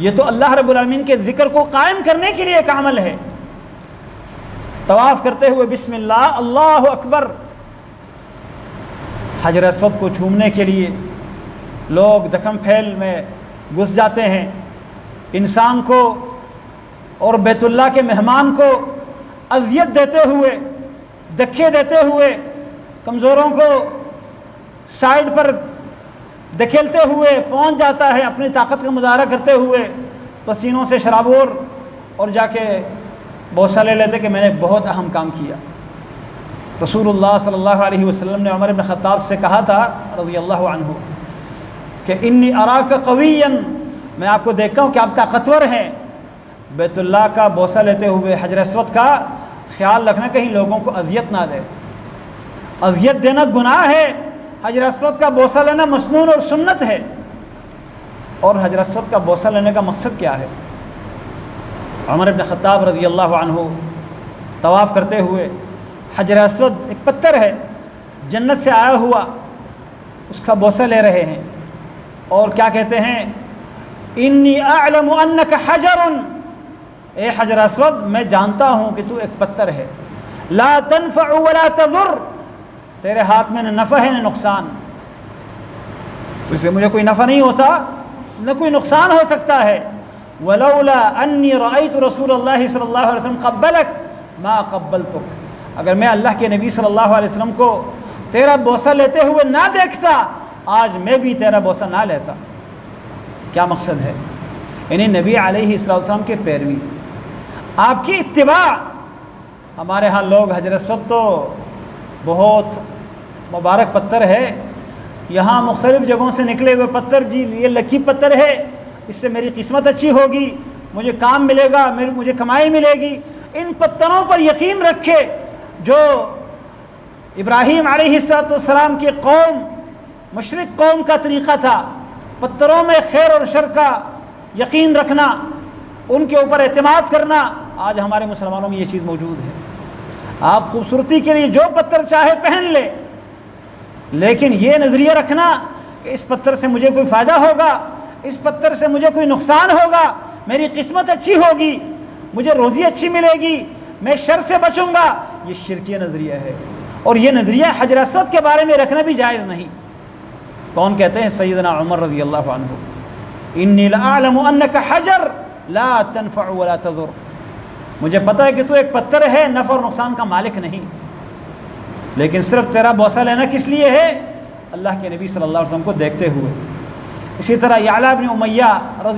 یہ تو اللہ رب العالمین کے ذکر کو قائم کرنے کے لیے ایک عمل ہے۔ طواف کرتے ہوئے بسم اللہ اللہ اکبر، حجر اسود کو چومنے کے لیے لوگ دکم پھیل میں گھس جاتے ہیں۔ انسان کو اور بیت اللہ کے مہمان کو اذیت دیتے ہوئے، دھکے دیتے ہوئے، کمزوروں کو سائڈ پر دھکیلتے ہوئے پہنچ جاتا ہے، اپنی طاقت کا مظاہرہ کرتے ہوئے پسینوں سے شرابور، اور جا کے بوسہ لے لیتے کہ میں نے بہت اہم کام کیا۔ رسول اللہ صلی اللہ علیہ وسلم نے عمر بن خطاب سے کہا تھا رضی اللہ عنہ کہ انی اراک قویا، میں آپ کو دیکھتا ہوں کہ آپ طاقتور ہیں، بیت اللہ کا بوسہ لیتے ہوئے حجر اسود کا خیال رکھنا کہیں لوگوں کو اذیت نہ دے۔ اذیت دینا گناہ ہے، حجر اسود کا بوسہ لینا مسنون اور سنت ہے۔ اور حجر اسود کا بوسہ لینے کا مقصد کیا ہے؟ عمر بن خطاب رضی اللہ عنہ طواف کرتے ہوئے حجر اسود ایک پتھر ہے جنت سے آیا ہوا، اس کا بوسہ لے رہے ہیں اور کیا کہتے ہیں؟ انی اعلم انک حجر، اے حجر اسود میں جانتا ہوں کہ تو ایک پتھر ہے، لا تنفع ولا تضر، تیرے ہاتھ میں نہ نفع ہے نہ نقصان، اس سے مجھے کوئی نفع نہیں ہوتا نہ کوئی نقصان ہو سکتا ہے۔ ولولا انی رأیت رسول اللہ صلی اللہ علیہ وسلم قبلک ما قبلتک، اگر میں اللہ کے نبی صلی اللہ علیہ وسلم کو تیرا بوسہ لیتے ہوئے نہ دیکھتا آج میں بھی تیرا بوسہ نہ لیتا۔ کیا مقصد ہے؟ یعنی نبی علیہ السلام کے پیروی، آپ کی اتباع۔ ہمارے ہاں لوگ حجر اسود تو بہت مبارک پتھر ہے، یہاں مختلف جگہوں سے نکلے ہوئے پتھر، جی یہ لکی پتھر ہے، اس سے میری قسمت اچھی ہوگی، مجھے کام ملے گا، مجھے کمائی ملے گی۔ ان پتھروں پر یقین رکھے جو ابراہیم علیہ السلام کی قوم، مشرک قوم کا طریقہ تھا، پتھروں میں خیر اور شر کا یقین رکھنا، ان کے اوپر اعتماد کرنا۔ آج ہمارے مسلمانوں میں یہ چیز موجود ہے۔ آپ خوبصورتی کے لیے جو پتھر چاہے پہن لے، لیکن یہ نظریہ رکھنا کہ اس پتھر سے مجھے کوئی فائدہ ہوگا، اس پتھر سے مجھے کوئی نقصان ہوگا، میری قسمت اچھی ہوگی، مجھے روزی اچھی ملے گی، میں شر سے بچوں گا، یہ شرکیہ نظریہ ہے۔ اور یہ نظریہ حجر اسود کے بارے میں رکھنا بھی جائز نہیں۔ کون کہتے ہیں؟ سیدنا عمر رضی اللہ عنہ، انی لأعلم انک حجر لا تنفع ولا تضر، مجھے پتہ ہے کہ تو ایک پتھر ہے، نفع اور نقصان کا مالک نہیں، لیکن صرف تیرا بوسہ لینا کس لیے ہے؟ اللہ کے نبی صلی اللہ علیہ وسلم کو دیکھتے ہوئے۔ اسی طرح یعلا بن امیہ رضی